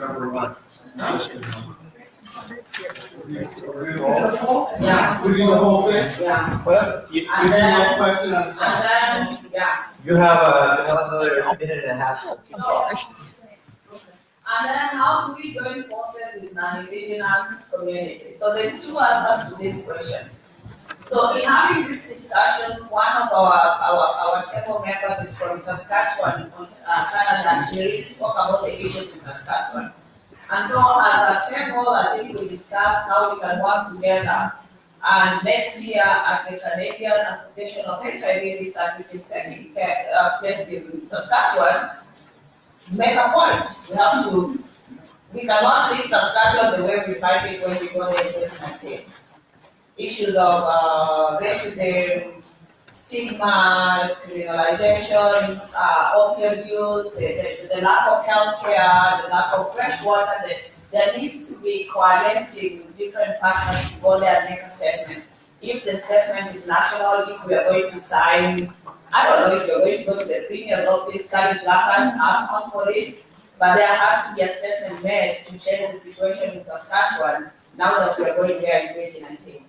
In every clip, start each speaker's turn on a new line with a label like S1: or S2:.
S1: number one.
S2: Yeah.
S1: We do the whole thing?
S2: Yeah.
S3: Well,
S1: You do one question at a time.
S2: And then, yeah.
S3: you have another minute and a half.
S2: I'm sorry. And then how do we join forces with non-Indigenous communities? So there's two answers to this question. So in having this discussion, one of our table members is from Saskatchewan, Canada, and she really spoke about the issues in Saskatchewan. And so as a table, I think we discussed how we can work together. And next year at the Canadian Association of HIV Research, which is taking place in Saskatchewan, make a point. We cannot leave Saskatchewan the way we find it when we go there in 2019. Issues of racism, stigma, criminalization, opioid use, the lack of healthcare, the lack of fresh water. There needs to be coalescing with different partners to go there and make a statement. If the statement is national, if we are going to sign, I don't know if you're going to go to the Premier's office, carry placards, I'm on for it, but there has to be a statement made to change the situation in Saskatchewan now that we are going there in 2019.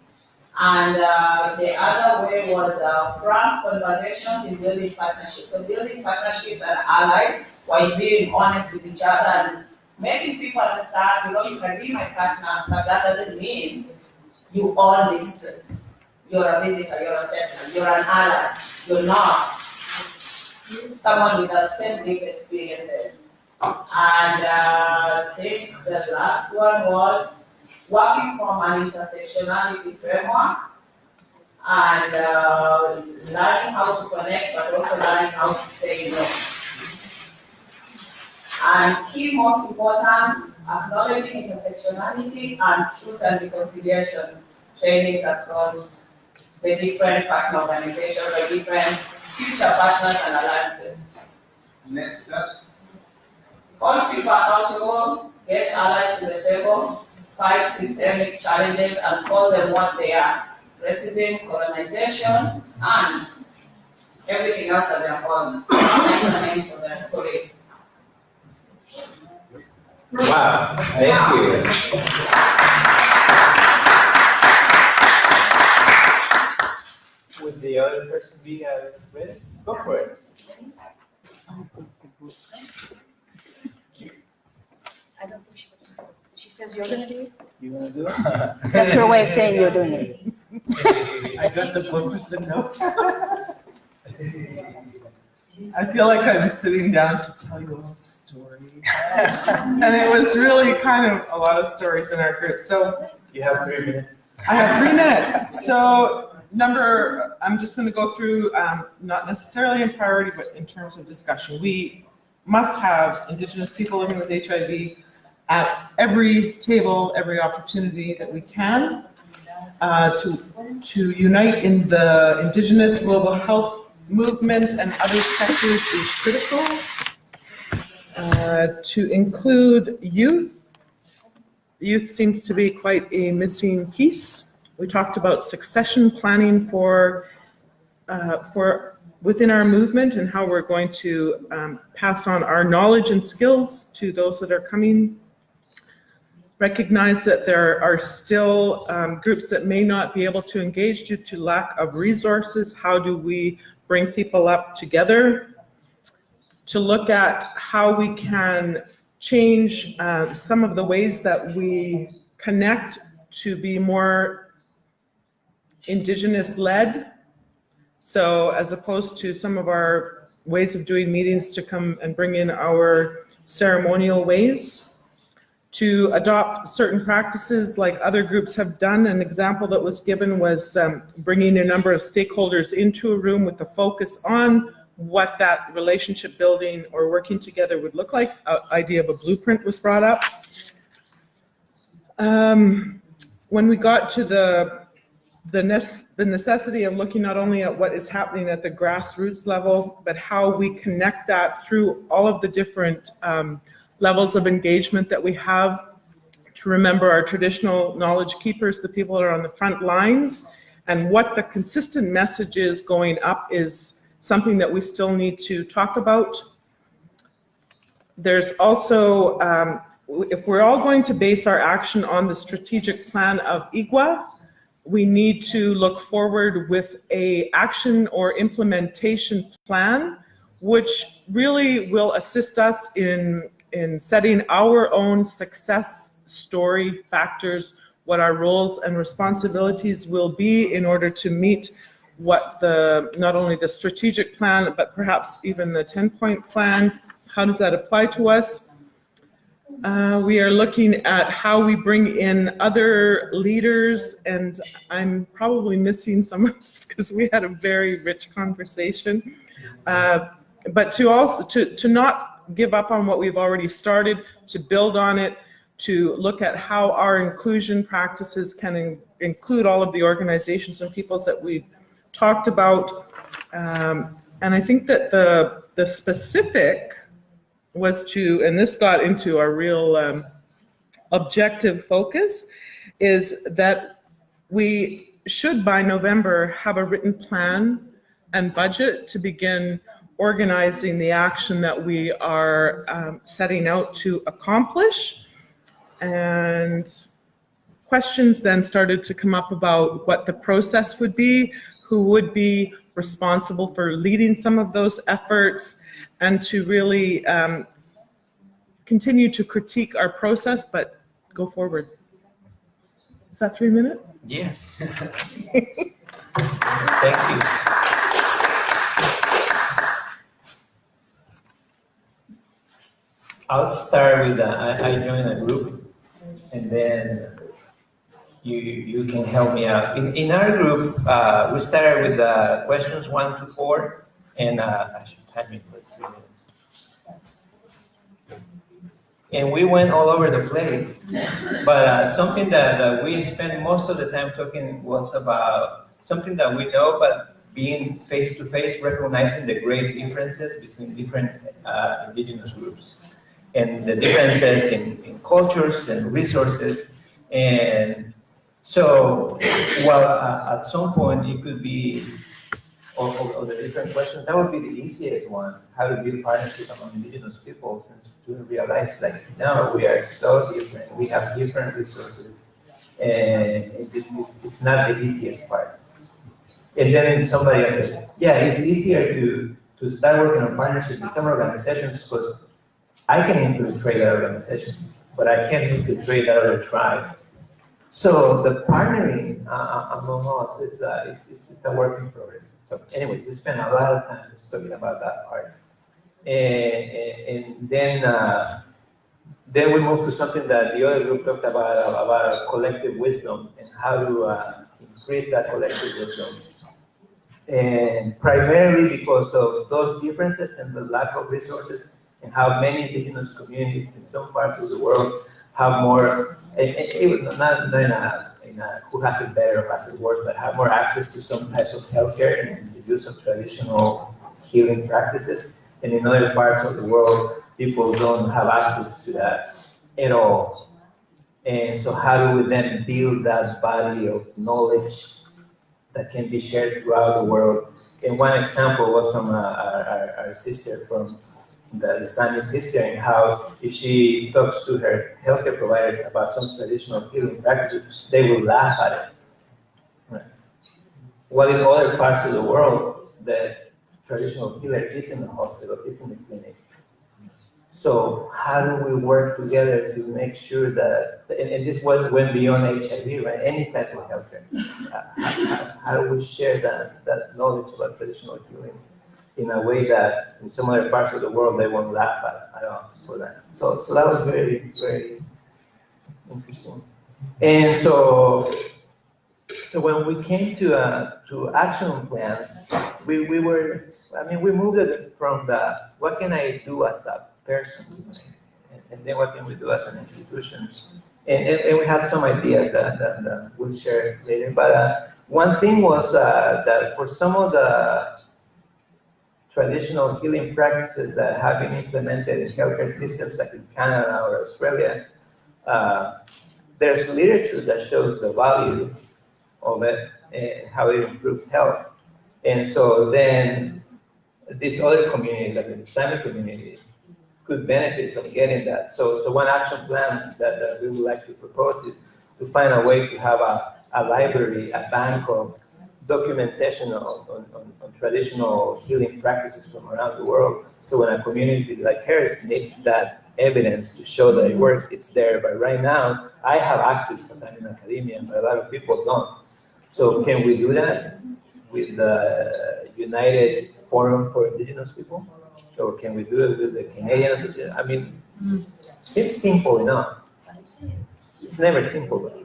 S2: And the other way was frank conversations in building partnerships. So building partnerships and allies while being honest with each other and making people understand, you can be my partner, but that doesn't mean you own these things. You're a visitor, you're a settler, you're an ally, you're not someone with the same lived experiences. And I think the last one was working from an intersectionality framework and learning how to connect, but also learning how to say no. And key, most important, acknowledging intersectionality and truth and reconciliation trainings across the different partner organizations, the different future partners and alliances.
S1: Next steps.
S2: Hold people accountable, get allies to the table, fight systemic challenges and call them what they are: racism, colonization, and everything else that they are called. Names of their colleagues.
S3: Wow, thank you. Would the other person be ready? Go for it.
S4: I don't think she says you're gonna do it.
S3: You want to do it?
S4: That's her way of saying you're doing it.
S5: I got the book with the notes. I feel like I'm sitting down to tell you a story. And it was really kind of a lot of stories in our group. So
S3: You have 3 minutes.
S5: I have 3 minutes. So I'm just going to go through, not necessarily in priority, but in terms of discussion. We must have Indigenous people living with HIV at every table, every opportunity that we can to unite in the Indigenous global health movement and other sectors is critical. To include youth. Youth seems to be quite a missing piece. We talked about succession planning for within our movement and how we're going to pass on our knowledge and skills to those that are coming. Recognize that there are still groups that may not be able to engage due to lack of resources. How do we bring people up together to look at how we can change some of the ways that we connect to be more Indigenous-led? So as opposed to some of our ways of doing meetings to come and bring in our ceremonial ways, to adopt certain practices like other groups have done. An example that was given was bringing a number of stakeholders into a room with the focus on what that relationship building or working together would look like. Idea of a blueprint was brought up. When we got to the necessity of looking not only at what is happening at the grassroots level, but how we connect that through all of the different levels of engagement that we have, to remember our traditional knowledge keepers, the people that are on the front lines, and what the consistent message is going up is something that we still need to talk about. There's also if we're all going to base our action on the strategic plan of IGWA, we need to look forward with a action or implementation plan, which really will assist us in setting our own success story factors, what our roles and responsibilities will be in order to meet what not only the strategic plan, but perhaps even the 10-point plan. How does that apply to us? We are looking at how we bring in other leaders, and I'm probably missing some of this because we had a very rich conversation. But to not give up on what we've already started, to build on it, to look at how our inclusion practices can include all of the organizations and peoples that we've talked about. And I think that the specific was to, and this got into our real objective focus, is that we should by November have a written plan and budget to begin organizing the action that we are setting out to accomplish. And questions then started to come up about what the process would be, who would be responsible for leading some of those efforts, and to really continue to critique our process, but go forward. Is that 3 minutes?
S3: Yes. Thank you. I'll start with I joined a group, and then you can help me out. In our group, we started with questions 1 to 4, and I should time it for 3 minutes. And we went all over the place, but something that we spent most of the time talking was about something that we know, but being face to face, recognizing the great differences between different indigenous groups, and the differences in cultures and resources. And so, while at some point it could be, of the different questions, that would be the easiest one, how to build partnership among indigenous peoples, and to realize, like, no, we are so different, we have different resources, and it's not the easiest part. And then somebody else said, yeah, it's easier to start working on partnerships with some organizations because I can infiltrate that organization, but I can't infiltrate that other tribe. So the partnering among us is a work in progress. So anyway, we spent a lot of time just talking about that part. And then we moved to something that the other group talked about collective wisdom and how to increase that collective wisdom. And primarily because of those differences and the lack of resources, and how many indigenous communities in some parts of the world have more, not in a who has it better or has it worse, but have more access to some types of healthcare and the use of traditional healing practices. And in other parts of the world, people don't have access to that at all. And so how do we then build that body of knowledge that can be shared throughout the world? And one example was from our sister, from the Sami sister, and how if she talks to her healthcare providers about some traditional healing practices, they will laugh at it. Right. While in other parts of the world, the traditional healer is in the hospital, is in the clinic. So how do we work together to make sure that, and this went beyond HIV, right? Any type of healthcare. How do we share that knowledge about traditional healing in a way that in some other parts of the world they won't laugh at us for that? So that was very, very interesting. And so when we came to action plans, we moved it from the what can I do as a person, and then what can we do as an institution, and we had some ideas that we'll share later. But one thing was that for some of the traditional healing practices that have been implemented in healthcare systems like in Canada or Australia, there's literature that shows the value of it and how it improves health. And so then this other community, like the Sami community, could benefit from getting that. So one action plan that we would like to propose is to find a way to have a library, a bank of documentation on traditional healing practices from around the world. So when a community like hers needs that evidence to show that it works, it's there. But right now, I have access because I'm in academia, but a lot of people don't. So can we do that with the United Forum for Indigenous People? Or can we do it with the Canadian Association? I mean, seems simple enough. It's never simple. But.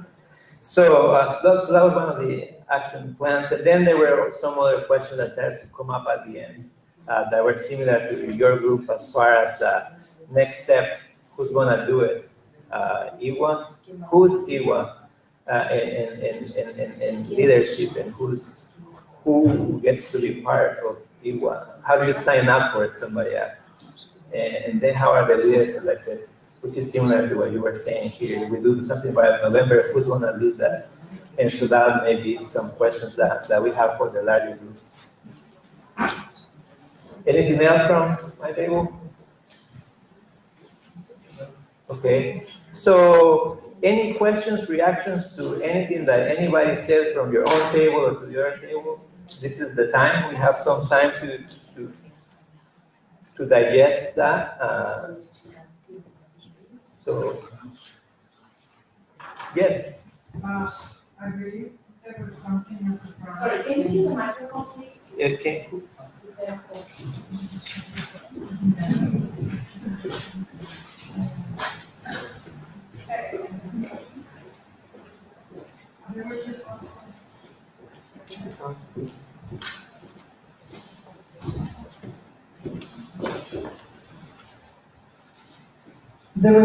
S3: So that was one of the action plans. And then there were some other questions that started to come up at the end that were similar to your group as far as next step, who's gonna do it? IWA? Who's IWA? And leadership, and who gets to be part of IWA? How do you sign up for it, somebody asked. And then how are the leaders elected? Which is similar to what you were saying here. We do something by November, who's gonna lead that? And so that may be some questions that we have for the larger group. Anything else from my table? Okay, so any questions, reactions to anything that anybody said from your own table or to the other table? This is the time. We have some time to digest that. So, yes.
S6: I believe there was something at the front.
S2: Sorry, can you use the microphone, please?
S3: Okay.
S6: There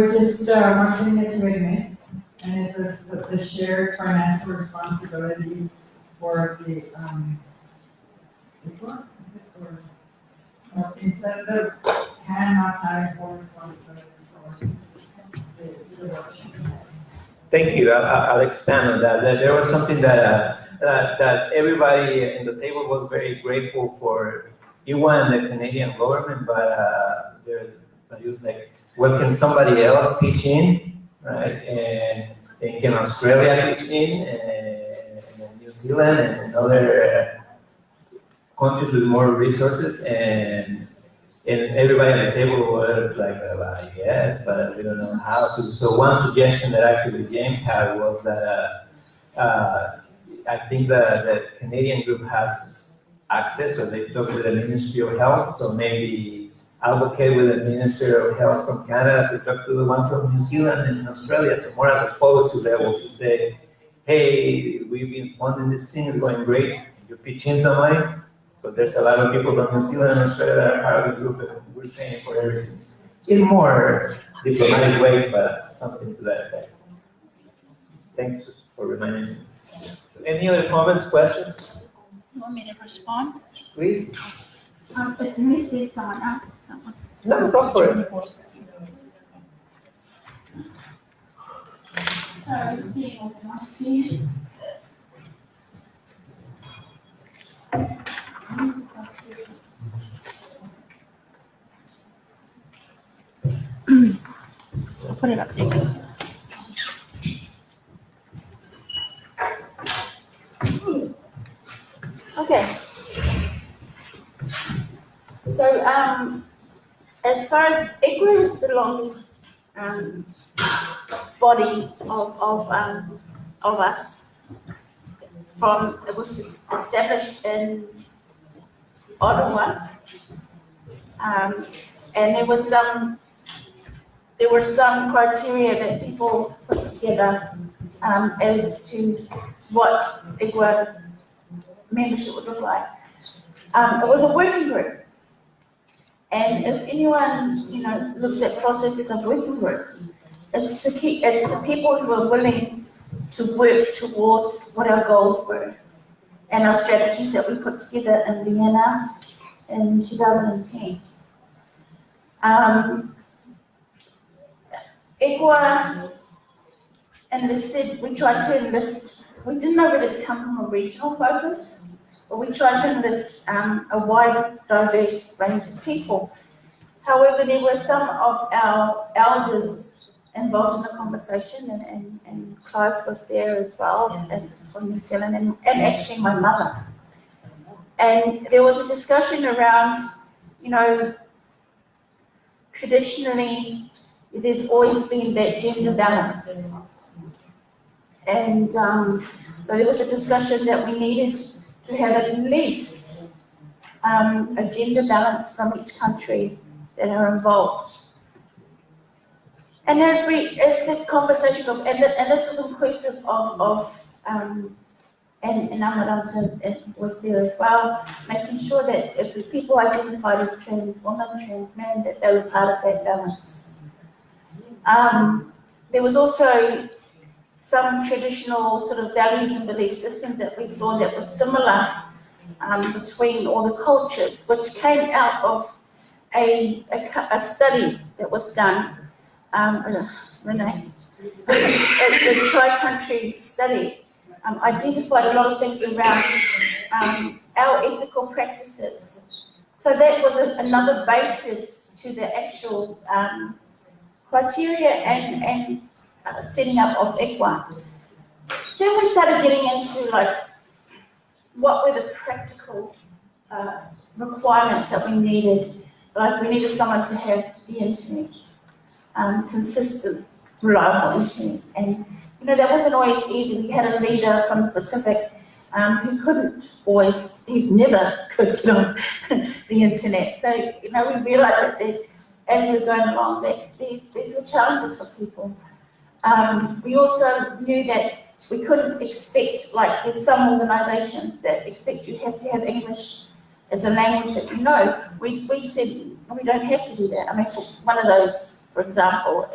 S6: was just one thing that we missed, and it was the shared financial responsibility for the, instead of cannot have more responsibility for the workshop.
S3: Thank you. I'll expand on that. There was something that everybody in the table was very grateful for IWA and the Canadian government, but it was like, well, can somebody else pitch in, right? And can Australia pitch in, and New Zealand, and other countries with more resources, and everybody at the table was like, yes, but we don't know how to. So one suggestion that actually James had was that I think the Canadian group has access, or they talk with the Ministry of Health, so maybe advocate with the Minister of Health from Canada to talk to the one from New Zealand and Australia, so more at the policy level to say, hey, we've been funding this thing, it's going great, you pitch in some money. But there's a lot of people from New Zealand and Australia that are part of the group, and we're paying for everything. In more diplomatic ways, but something to that effect. Thanks for reminding me. Any other comments, questions?
S7: You want me to respond?
S3: Please?
S7: Let me see someone else.
S3: No, go for it.
S7: See. I'll put it up there. Okay. So, as far as IGRA is the longest body of us, it was established in Ottawa, and there were some criteria that people put together as to what IGRA membership would look like. It was a working group. And if anyone, looks at processes of working groups, it's the people who are willing to work towards what our goals were and our strategies that we put together in Vienna in 2010. IGWA enlisted, we tried to enlist, we didn't know whether to come from a regional focus, but we tried to enlist a wide, diverse range of people. However, there were some of our elders involved in the conversation, and Clive was there as well, and from New Zealand, and actually my mother. And there was a discussion around, you know, traditionally, there's always been that gender balance. And so there was a discussion that we needed to have at least a gender balance from each country that are involved. And as the conversation of, and this was inclusive of and Amaranta was there as well, making sure that if the people identified as trans women, trans men, that they were part of that balance. There was also some traditional sort of values and belief systems that we saw that were similar between all the cultures, which came out of a study that was done, Renee, the tri-country study, identified a lot of things around our ethical practices. So that was another basis to the actual criteria and setting up of ICWA. Then we started getting into like, what were the practical requirements that we needed? Like we needed someone to have the internet, consistent, reliable internet. And you know, that wasn't always easy. We had a leader from the Pacific who couldn't always, he never could get on the internet. So, you know, we realized that as we were going along, that these were challenges for people. We also knew that we couldn't expect, like there's some organizations that expect you have to have English as a language that you know. We said, we don't have to do that. I mean, one of those, for example,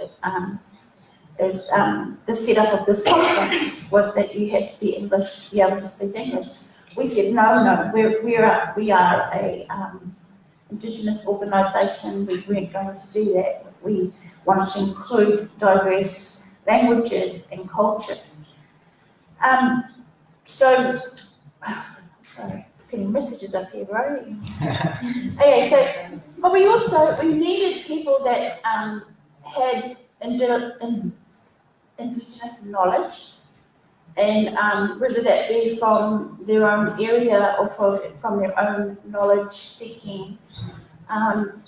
S7: is the setup of this conference was that you had to be English, be able to speak English. We said, no, we are a Indigenous organisation. We weren't going to do that. We wanted to include diverse languages and cultures. Sorry, getting messages up here, right? Okay, so, but we needed people that had Indigenous knowledge, and whether that be from their own area or from their own knowledge seeking, and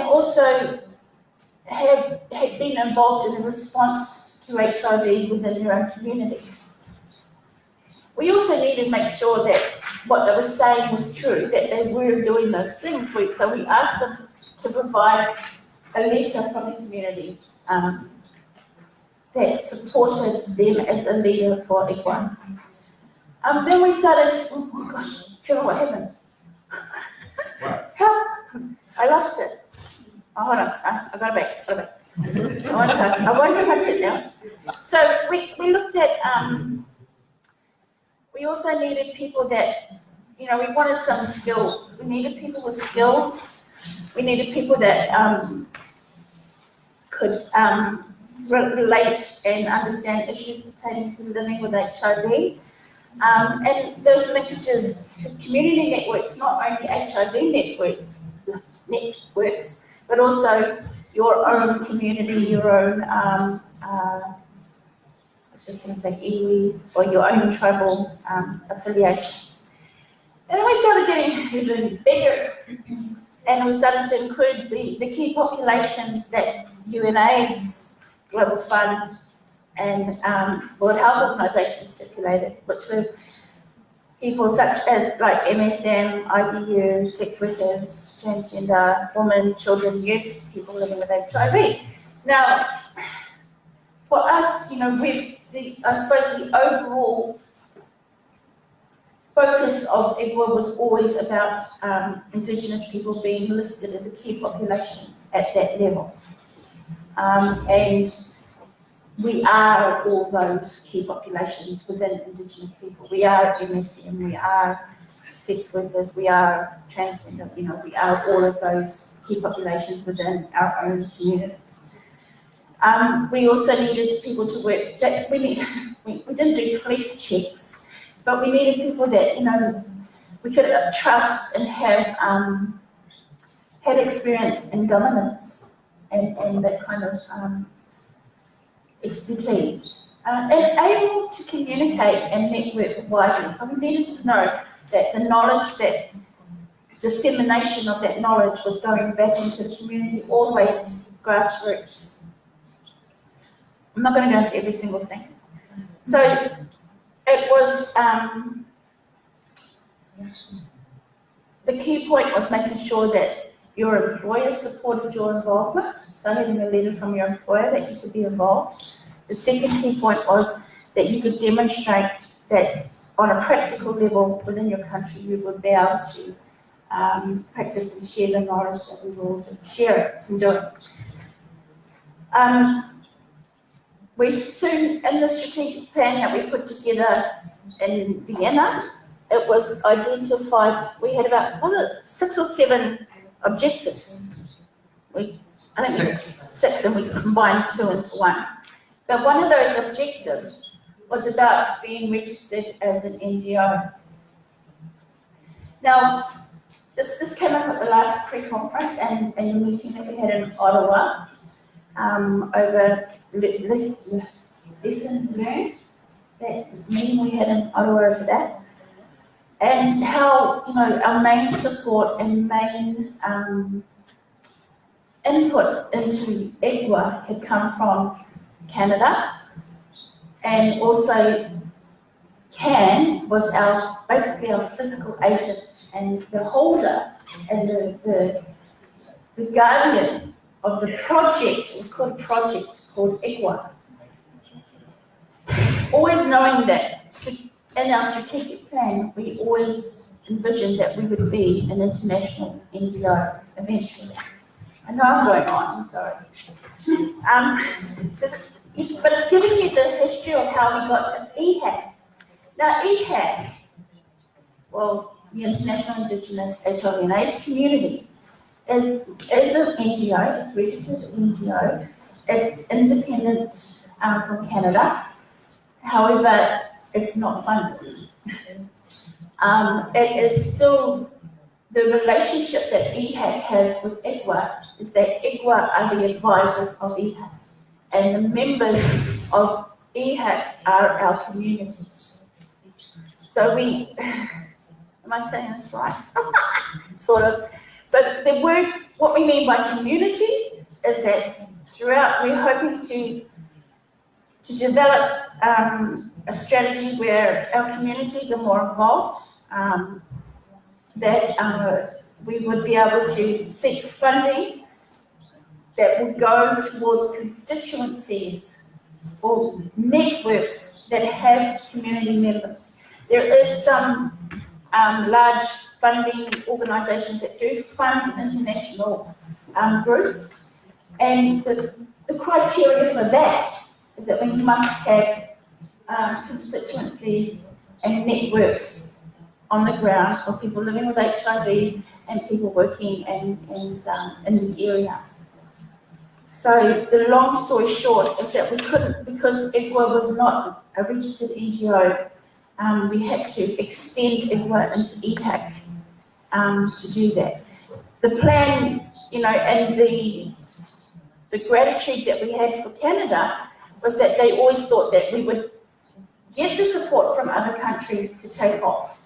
S7: also had been involved in the response to HIV within their own community. We also needed to make sure that what they were saying was true, that they were doing those things. So we asked them to provide a letter from the community that supported them as a leader for ICWA. Then we started, oh gosh, do you know what happened? Help! I lost it. Oh, hold on, I got it back, I won't touch it now. So we looked at, we also needed people that, you know, we wanted some skills. We needed people with skills. We needed people that could relate and understand issues pertaining to living with HIV. And those linkages to community networks, not only HIV networks, but also your own community, your own, I was just going to say iwi, or your own tribal affiliations. And then we started getting even bigger, and we started to include the key populations that UNAIDS, Global Fund, and World Health Organization stipulated, which were people such as like MSM, IDU, sex workers, transgender, women, children, youth, people living with HIV. Now, for us, you know, with I suppose the overall focus of ICWA was always about Indigenous people being listed as a key population at that level. And we are all those key populations within Indigenous people. We are MSM, we are sex workers, we are transgender, you know, we are all of those key populations within our own communities. We also needed people to work, that we didn't do police checks, but we needed people that, you know, we could trust and have had experience in governance and that kind of expertise, and able to communicate and network widely. So we needed to know that the knowledge, that dissemination of that knowledge was going back into the community all the way to grassroots. I'm not going to go into every single thing. So it was, the key point was making sure that your employer supported your involvement, so having a letter from your employer that you could be involved. The second key point was that you could demonstrate that on a practical level within your country, you would be able to practice and share the knowledge that we will share it and do it. We soon, in the strategic plan that we put together in Vienna, it was identified, we had about, was it 6 or 7 objectives? I think six, and we combined 2 into 1. But one of those objectives was about being registered as an NGO. Now, this came up at the last pre-conference and the meeting that we had in Ottawa over lessons learned, that meeting we had in Ottawa over that, and how, you know, our main support and main input into IGWA had come from Canada, and also CAN was basically our physical agent and the holder and the guardian of the project. It was called a project called IGWA. Always knowing that in our strategic plan, we always envisioned that we would be an international NGO eventually. I know I'm going on, I'm sorry. But it's giving you the history of how we got to EHAC. Now EHAC, well, the International Indigenous HIV and AIDS Community, is an NGO, it's registered as an NGO. It's independent from Canada. However, it's not funded. It is still, the relationship that EHAC has with IGWA is that IGWA are the advisors of EHAC, and the members of EHAC are our communities. So we, am I saying this right? Sort of. So the word, what we mean by community is that throughout, we're hoping to develop a strategy where our communities are more involved, that we would be able to seek funding that would go towards constituencies or networks that have community members. There is some large funding organisations that do fund international groups, and the criteria for that is that we must have constituencies and networks on the ground of people living with HIV and people working in the area. So the long story short is that we couldn't, because IGWA was not a registered NGO, we had to extend IGWA into EHAC to do that. The plan, you know, and the gratitude that we had for Canada was that they always thought that we would get the support from other countries to take off.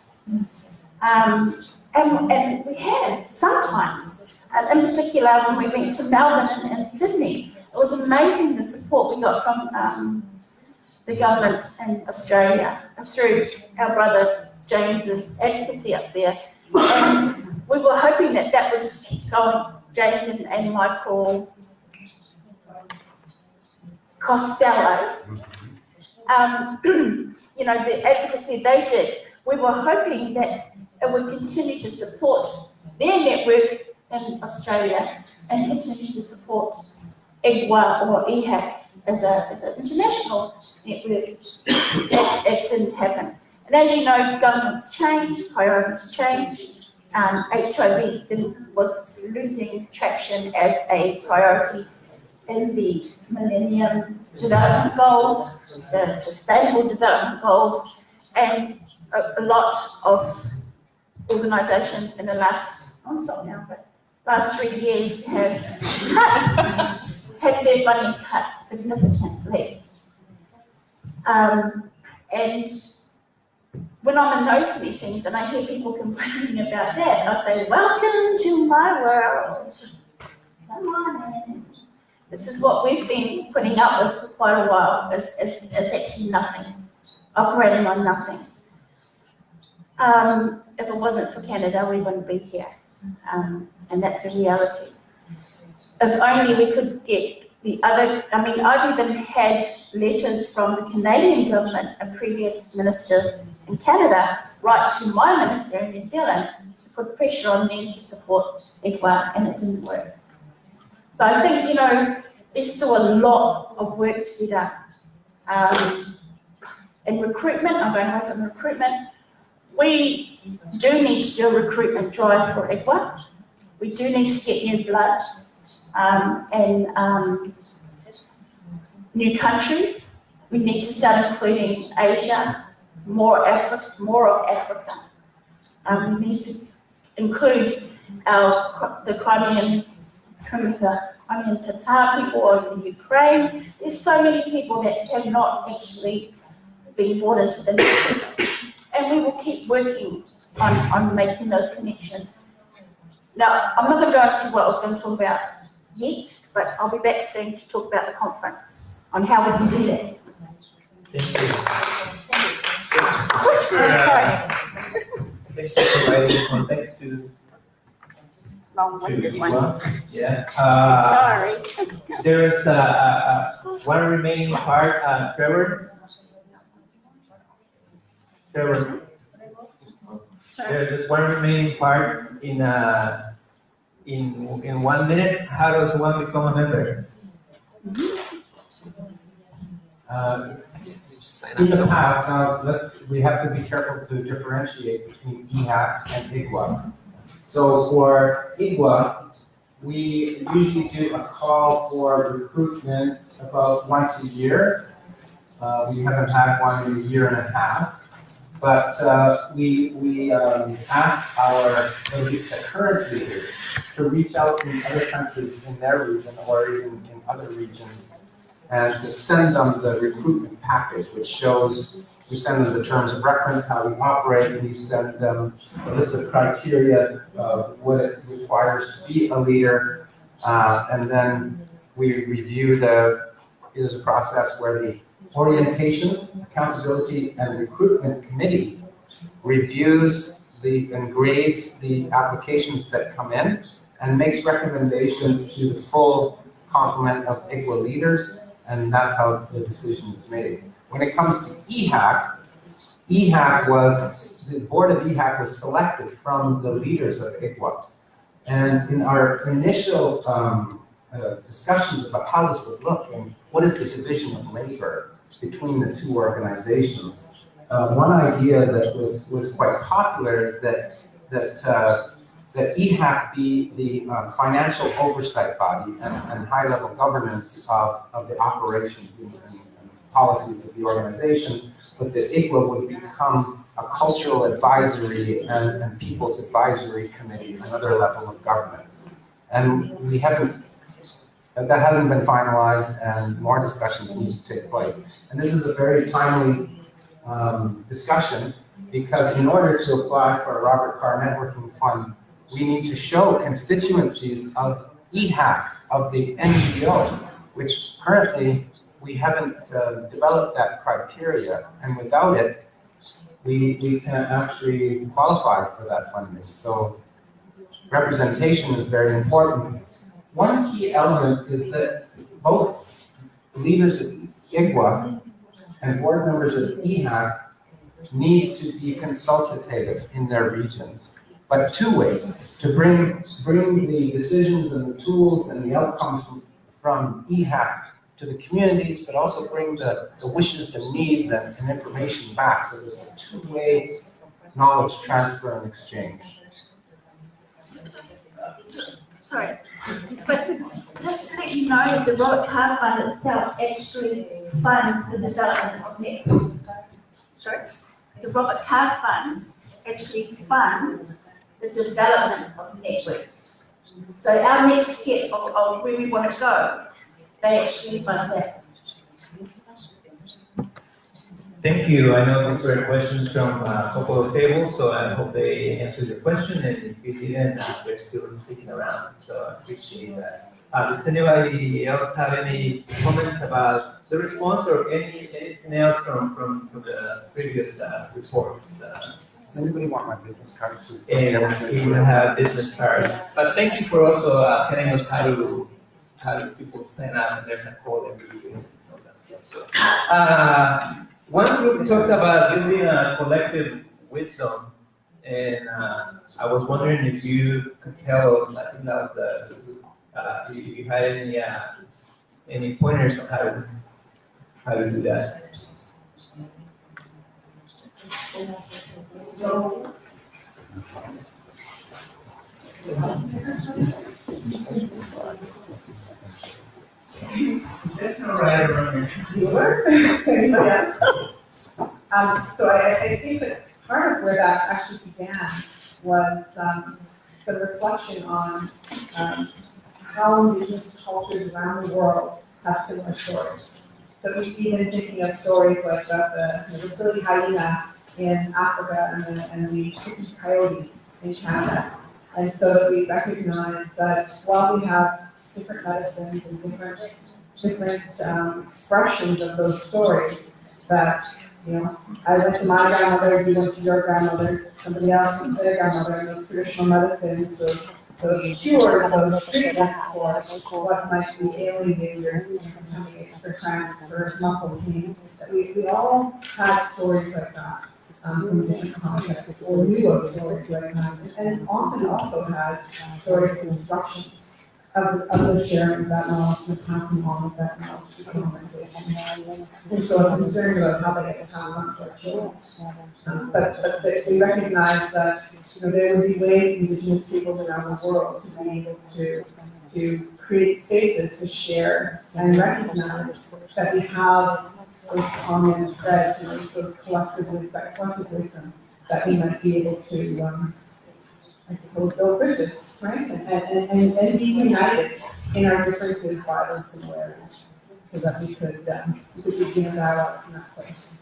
S7: And we have sometimes, in particular when we went to Melbourne and Sydney, it was amazing the support we got from the government in Australia through our brother James's advocacy up there. And we were hoping that that would just keep going. James and Michael Costello, you know, the advocacy they did, we were hoping that it would continue to support their network in Australia and continue to support IGWA or EHAC as an international network. It didn't happen. And as you know, governments change, priorities change. HIV was losing traction as a priority in the Millennium Development Goals, the Sustainable Development Goals, and a lot of organisations in the last, I'm sorry now, but last 3 years have had their funding cut significantly. And when I'm in those meetings and I hear people complaining about that, I say, welcome to my world. Come on in. This is what we've been putting up with for quite a while. It's actually nothing, operating on nothing. If it wasn't for Canada, we wouldn't be here. And that's the reality. If only we could get the other, I mean, I've even had letters from the Canadian government, a previous minister in Canada, write to my minister in New Zealand to put pressure on them to support IGWA, and it didn't work. So I think, you know, there's still a lot of work to be done. In recruitment, I'm going away from recruitment, we do need to do a recruitment drive for IGWA. We do need to get new blood and new countries. We need to start including Asia, more of Africa. We need to include the Crimean Tatar people over in Ukraine. There's so many people that have not actually been brought into the network. And we will keep working on making those connections. Now, I'm not going to go into what I was going to talk about yet, but I'll be back soon to talk about the conference, on how we can do that.
S3: Thanks for providing context to
S7: Long-winded one.
S3: IGWA. Yeah.
S7: Sorry.
S3: There is one remaining part, Trevor. There's one remaining part in 1 minute. How does one become a member?
S8: In the past, now we have to be careful to differentiate between EHAC and IGWA. So for IGWA, we usually do a call for recruitment about once a year. We haven't had one in a year and a half. But we ask the current leaders to reach out in other countries in their region or even in other regions and to send them the recruitment package, which shows, we send them the terms of reference, how we operate, we send them a list of criteria of what it requires to be a leader, and then we review there's a process where the Orientation, Accountability, and Recruitment Committee reviews and grades the applications that come in and makes recommendations to the full complement of IGWA leaders, and that's how the decision is made. When it comes to EHAC, the board of EHAC was selected from the leaders of IGWA. And in our initial discussions about how this would look and what is the division of labor between the two organizations, one idea that was quite popular is that EHAC be the financial oversight body and high-level governance of the operations and policies of the organization, but that IGWA would become a cultural advisory and people's advisory committee, another level of governance. And that hasn't been finalized, and more discussions need to take place. And this is a very timely discussion, because in order to apply for a Robert Carr Networking Fund, we need to show constituencies of EHAC, of the NGO, which currently we haven't developed that criteria, and without it, we can't actually qualify for that funding. So representation is very important. One key element is that both leaders of IGWA and board members of EHAC need to be consultative in their regions, but two-way, to bring the decisions and the tools and the outcomes from EHAC to the communities, but also bring the wishes and needs and information back. So there's a two-way knowledge transfer and exchange.
S7: Sorry, but just to let you know, the Robert Carr Fund itself actually funds the development of networks. Sorry? The Robert Carr Fund actually funds the development of networks. So our next step of where we want to go, they actually fund that.
S3: Thank you. I know these were questions from a couple of tables, so I hope they answered your question, and if you didn't, we're still sticking around, so I appreciate that. Does anybody else have any comments about the response or anything else from the previous reports?
S8: Does anybody want my business card?
S3: And we will have business cards. But thank you for also telling us how do people sign up, and there's a code every week and all that stuff. So, one group talked about building a collective wisdom, and I was wondering if you could tell us, I think that was if you had any pointers on how to do that.
S6: So,
S3: That's all right around here.
S6: So I think that part of where that actually began was the reflection on how Indigenous cultures around the world have similar stories. So even thinking of stories like the silly hyena in Africa and the chicken coyote in Canada. And so that we recognize that while we have different medicines and different expressions of those stories, that, I went to my grandmother, you went to your grandmother, somebody else went to their grandmother, and those traditional medicines, those cures, those treatments for what might be alienating or contaminating for cramps or muscle pain, that we all had stories like that. From different contexts, or knew of stories like that, and often also had stories of instruction of the sharing of that knowledge, and the passing on of that knowledge to colonization. And so I'm concerned about how they get passed on to our children. But we recognize that there would be ways Indigenous peoples around the world to be able to create spaces to share and recognize that we have those common threads and those collective wisdom that we might be able to, I suppose, build bridges, right? And be united in our differences by those similarities, so that we could begin a dialogue from that place.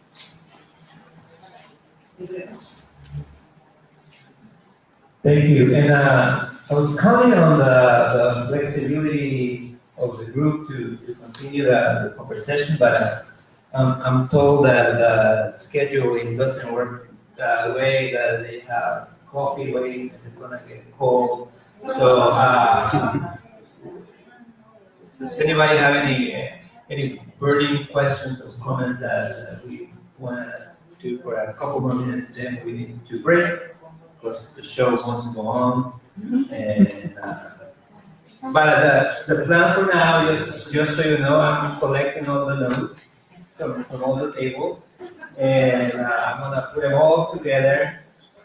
S3: Thank you. And I was counting on the flexibility of the group to continue the conversation, but I'm told that the scheduling doesn't work the way that they have coffee waiting and it's gonna get cold. So, does anybody have any burning questions or comments that we want to do for a couple more minutes? Then we need to break because the show wants to go on. And but the plan for now, just so you know, I'm collecting all the notes from all the tables, and I'm gonna put them all together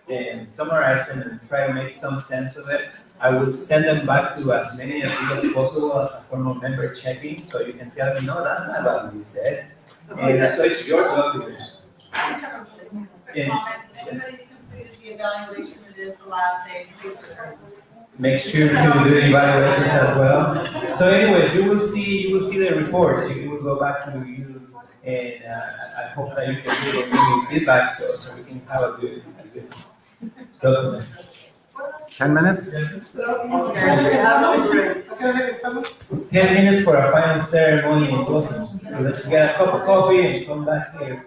S3: and summarize them and try to make some sense of it. I will send them back to as many of you as possible as a form of member checking, so you can tell me, no, that's not what we said. And so it's your document.
S9: Everybody's completed the evaluation, it is the last day, please.
S3: Make sure to do the evaluations as well. So anyways, you will see the reports. You will go back to you, and I hope that you can give me feedback so we can have a good document.
S8: 10 minutes?
S3: 10 minutes for a final ceremony and closing. So let's get a cup of coffee and come back here.